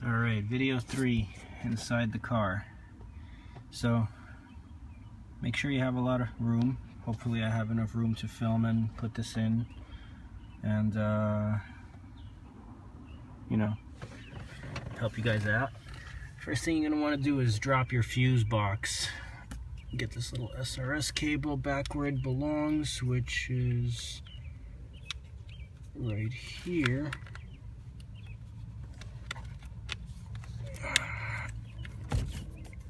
Alright, video 3 inside the car. So make sure you have a lot of room. Hopefully I have enough room to film and put this in and you know, help you guys out. First thing you're going to want to do is drop your fuse box. Get this little SRS cable back where it belongs, which is right here.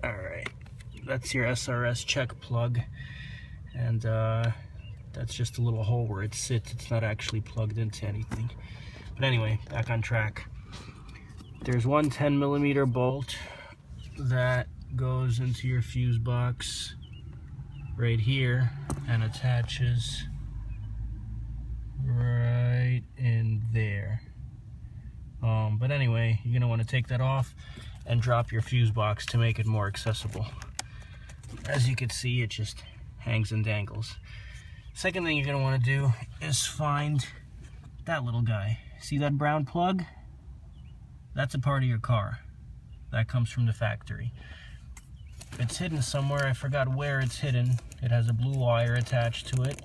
Alright, that's your SRS check plug, and that's just a little hole where it sits. It's not actually plugged into anything. But anyway, back on track. There's one 10mm bolt that goes into your fuse box right here and attaches right in there. But anyway, you're going to want to take that off and drop your fuse box to make it more accessible. As you can see, it just hangs and dangles. Second thing you're going to want to do is find that little guy. See that brown plug? That's a part of your car. That comes from the factory. It's hidden somewhere. I forgot where it's hidden. It has a blue wire attached to it.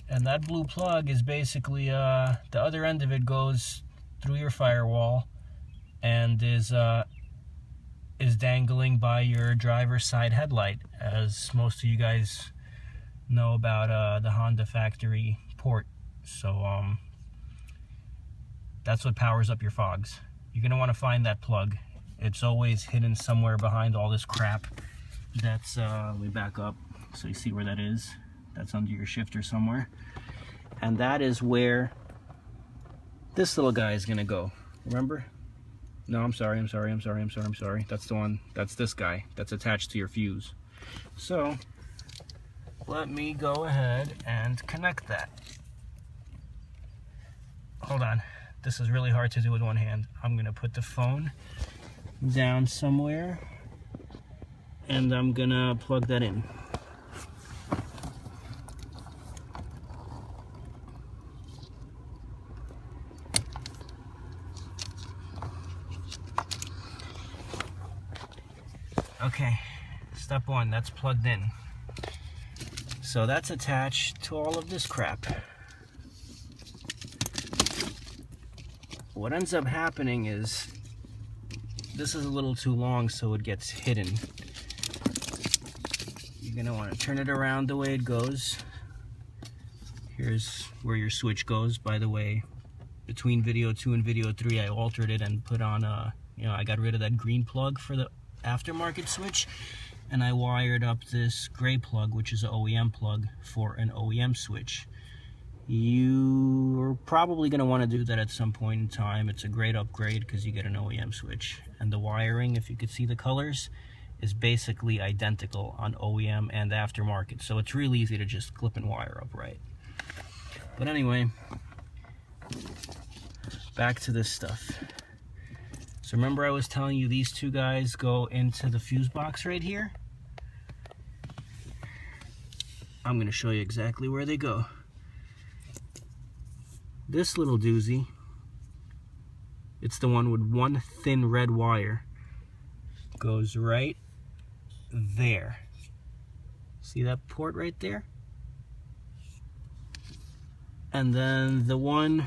And that blue plug is basically, the other end of it goes through your firewall and is dangling by your driver's side headlight, as most of you guys know about the Honda factory port. So that's what powers up your fogs. You're going to want to find that plug. It's always hidden somewhere behind all this crap. That's, let me back up so you see where that is. That's under your shifter somewhere. And that is where this little guy is going to go. Remember? No, I'm sorry. That's the one. That's this guy that's attached to your fuse. So let me go ahead and connect that. Hold on. This is really hard to do with one hand. I'm going to put the phone down somewhere and I'm going to plug that in. Okay, step one, that's plugged in. So that's attached to all of this crap. What ends up happening is this is a little too long, so it gets hidden. You're gonna want to turn it around the way it goes. Here's where your switch goes. By the way, between video 2 and video 3, I altered it and put on I got rid of that green plug for the aftermarket switch, and I wired up this gray plug, which is an OEM plug, for an OEM switch. You're probably going to want to do that at some point in time. It's a great upgrade because you get an OEM switch, and the wiring, if you could see the colors, is basically identical on OEM and aftermarket, so it's really easy to just clip and wire up right. But anyway, back to this stuff. So remember I was telling you these two guys go into the fuse box right here? I'm going to show you exactly where they go. This little doozy, it's the one with one thin red wire, goes right there. See that port right there? And then the one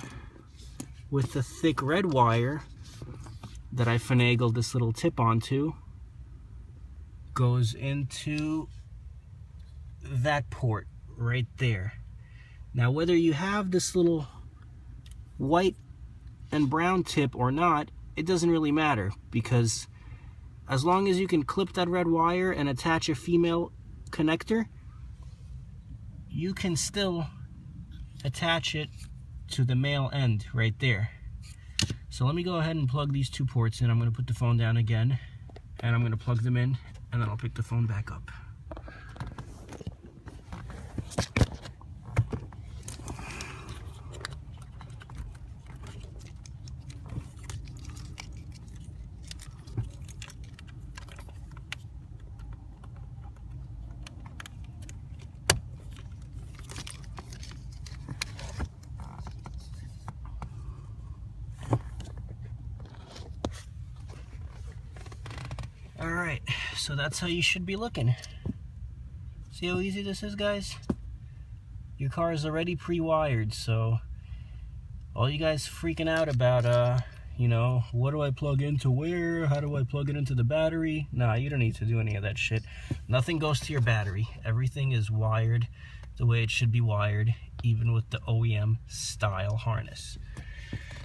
with the thick red wire that I finagled this little tip onto goes into that port right there. Now whether you have this little white and brown tip or not, it doesn't really matter, because as long as you can clip that red wire and attach a female connector, you can still attach it to the male end right there. So let me go ahead and plug these two ports in. I'm going to put the phone down again, and I'm going to plug them in, and then I'll pick the phone back up. Alright, so that's how you should be looking. See how easy this is, guys? Your car is already pre-wired, so all you guys freaking out about, you know, what do I plug into where? How do I plug it into the battery? Nah, you don't need to do any of that shit. Nothing goes to your battery. Everything is wired the way it should be wired, even with the OEM style harness.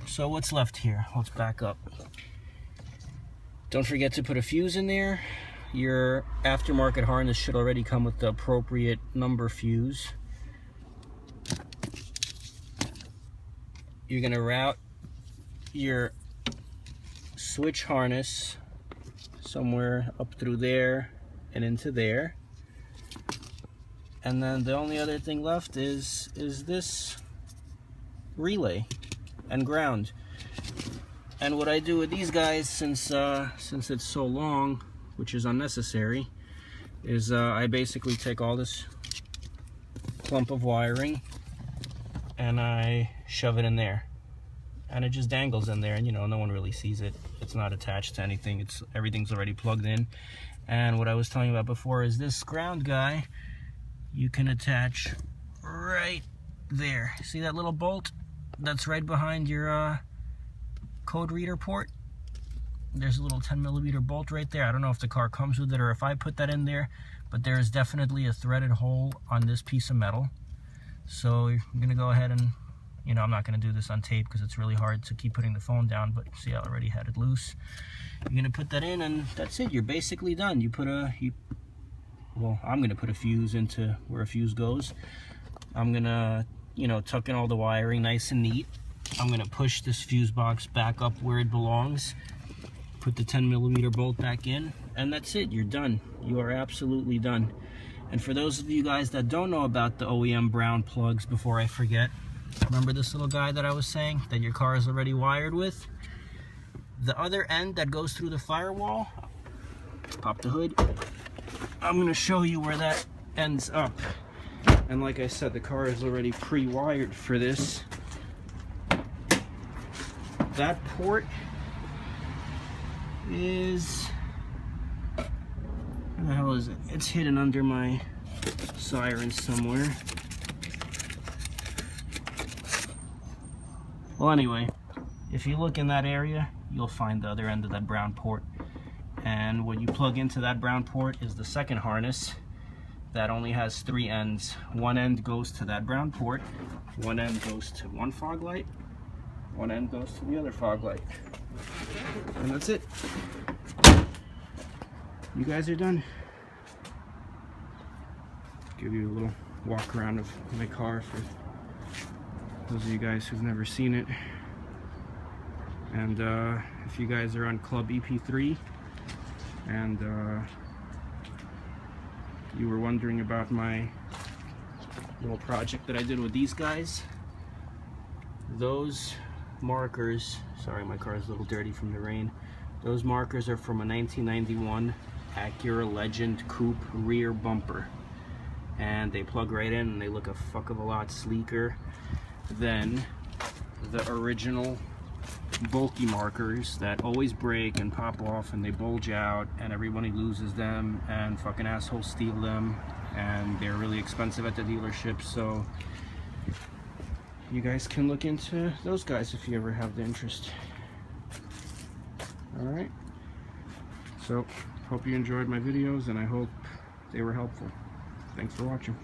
So what's left here? Let's back up. Don't forget to put a fuse in there. Your aftermarket harness should already come with the appropriate number fuse. You're gonna route your switch harness somewhere up through there and into there. And then the only other thing left is this relay and ground. And what I do with these guys, since it's so long, which is unnecessary, is I basically take all this clump of wiring and I shove it in there, and it just dangles in there, and you know, no one really sees it. It's not attached to anything. Everything's already plugged in. And what I was telling you about before is this ground guy, you can attach right there. See that little bolt that's right behind your code reader port? There's a little 10mm bolt right there. I don't know if the car comes with it or if I put that in there, but there is definitely a threaded hole on this piece of metal. So I'm gonna go ahead and, you know, I'm not gonna do this on tape because it's really hard to keep putting the phone down, but see, I already had it loose. You're gonna put that in and that's it. You're basically done. Well, I'm gonna put a fuse into where a fuse goes. I'm gonna, you know, tuck in all the wiring nice and neat. I'm gonna push this fuse box back up where it belongs, put the 10mm bolt back in, and that's it. You're done. You are absolutely done. And for those of you guys that don't know about the OEM brown plugs, before I forget, remember this little guy that I was saying that your car is already wired with? The other end that goes through the firewall, pop the hood, I'm gonna show you where that ends up. And like I said, the car is already pre-wired for this. That port is, where the hell is it? It's hidden under my siren somewhere. Well, anyway, if you look in that area, you'll find the other end of that brown port. And what you plug into that brown port is the second harness that only has 3 ends. One end goes to that brown port, one end goes to one fog light, one end goes to the other fog light. And that's it. You guys are done. Give you a little walk around of my car for those of you guys who've never seen it. And if you guys are on Club Ep3 and you were wondering about my little project that I did with these guys, those markers, sorry, my car is a little dirty from the rain. Those markers are from a 1991 Acura Legend Coupe rear bumper, and they plug right in and they look a fuck of a lot sleeker than the original bulky markers that always break and pop off and they bulge out and everybody loses them and fucking assholes steal them and they're really expensive at the dealership. So you guys can look into those guys if you ever have the interest. Alright, so hope you enjoyed my videos and I hope they were helpful. Thanks for watching.